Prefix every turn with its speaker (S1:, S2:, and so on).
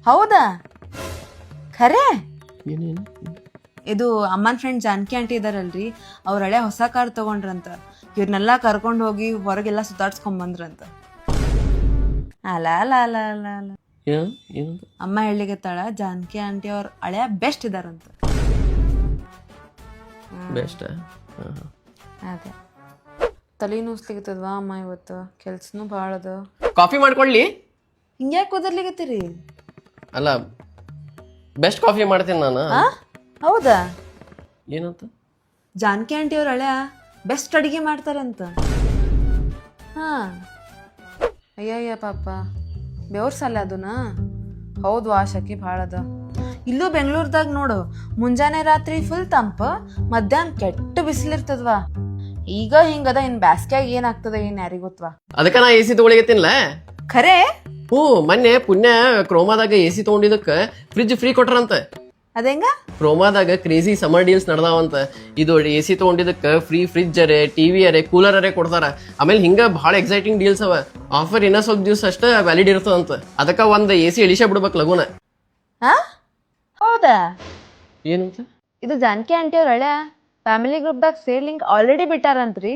S1: ಹೌದಾ ಖರೆ
S2: ಏನೇನು
S1: ಇದು ಅಮ್ಮನ ಫ್ರೆಂಡ್ ಜಾನಕಿ ಆಂಟಿ ಇದಾರಲ್ರಿ ಅವ್ರ ಹಳೆ ಹೊಸ ಕಾರ್ ತಗೊಂಡ್ರಂತ ಇವ್ರನ್ನೆಲ್ಲ ಕರ್ಕೊಂಡು ಹೋಗಿ ಹೊರಗೆಲ್ಲ ಸುತ್ತಾಡ್ಸ್ಕೊಂಡ್ ಬಂದ್ರಂತ ಅಲ್ಲ ಅಲ್ಲ ಅಲ್ಲ ಅಲ್ಲ ಅಲ್ಲ
S2: ಏನಂತ
S1: ಅಮ್ಮ ಹೇಳಿಗತ್ತಾಳ ಜಾನಕಿ ಆಂಟಿ ಅವ್ರ ಹಳೆಯ ಬೆಸ್ಟ್ ಇದಾರಂತ
S2: ಬೆಸ್ಟ್
S1: ಅದೇ ತಲೆ ನುಸ್ಲಿಗತ್ತದ್ವಾ ಅಮ್ಮ ಇವತ್ತು ಕೆಲ್ಸನೂ ಭಾಳ ಅದ
S2: ಕಾಫಿ ಮಾಡ್ಕೊಳ್ಳಿ
S1: ಹಿಂಗ್ಯಾಕೆ ಕುದರ್ಲಿಗತ್ತೀರಿ
S2: ಅಲ್ಲ ಬೆಸ್ಟ್ ಕಾಫಿ ಮಾಡ್ತೀನಿ ನಾನು
S1: ಆ ಹೌದಾ
S2: ಏನಂತ
S1: ಜಾನಕಿ ಆಂಟಿ ಅವ್ರ ಹಳೆಯ ಬೆಸ್ಟ್ ಅಡಿಗೆ ಮಾಡ್ತಾರಂತ ಹಾ ಅಯ್ಯಯ್ಯ ಪಾಪ ಬೆವ್ರ ಸಾಲ ಅದನಾ ಹೌದು ಆ ಶಕಿ ಭಾಳ ಅದ ಇಲ್ಲೂ ಬೆಂಗಳೂರ್ದಾಗ ನೋಡು ಮುಂಜಾನೆ ರಾತ್ರಿ ಫುಲ್ ತಂಪ ಮಧ್ಯಾಹ್ನ ಕೆಟ್ಟ ಬಿಸಿಲಿರ್ತದ್ವಾ ಈಗ ಹಿಂಗದ ಇನ್ ಬ್ಯಾಸ್ಗ್ಯಾಗ ಏನಾಗ್ತದ ಏನ್ ಯಾರಿಗ್ ಗೊತ್ವಾ
S2: ಅದಕ್ಕೆ ನಾ ಎ ಸಿ ತಗೊಳಿಗತ್ತೀನಿಲ್ಲ
S1: ಖರೆ
S2: ಮೊನ್ನೆ ಪುಣ್ಯ ಕ್ರೋಮಾದಾಗ ಎ ಸಿ ತಗೊಂಡಿದ್ದಕ್ಕೆ ಫ್ರಿಜ್ ಫ್ರೀ ಕೊಟ್ರಂತ
S1: ಅದೇಂಗ
S2: ಕ್ರೋಮಾದಾಗ ಕ್ರೇಜಿ ಸಮರ್ ಡೀಲ್ಸ್ ನಡೆದಾವಂತ ಇದು ಎ ಸಿ ತಗೊಂಡಿದ್ದಕ್ಕೆ ಫ್ರೀ ಫ್ರಿಜ್ ಅರೆ ಟಿವಿ ಅರೆ ಕೂಲರ್ ಅರೆ ಕೊಡ್ತಾರ ಆಮೇಲೆ ಹಿಂಗ ಭಾಳ ಎಕ್ಸೈಟಿಂಗ್ ಡೀಲ್ಸ್ ಅವ ಆಫರ್ ಇನ್ನ ಸ್ವಲ್ಪ ದಿವಸ ಅಷ್ಟ ವ್ಯಾಲಿಡ್ ಇರ್ತದಂತ ಅದಕ್ಕೆ ಒಂದು ಎ ಸಿ ಇಳಿಸೇ ಬಿಡ್ಬೇಕು ಲಗುನ
S1: ಹಾ ಹೌದಾ
S2: ಏನಂತ
S1: ಇದು ಜಾನಕಿ ಆಂಟಿ ಅವ್ರ ಹಳೆ ಫ್ಯಾಮಿಲಿ ಗ್ರೂಪ್ದಾಗ ಸೇರ್ ಲಿಂಕ್ ಆಲ್ರೆಡಿ ಬಿಟ್ಟಾರಂತ್ರಿ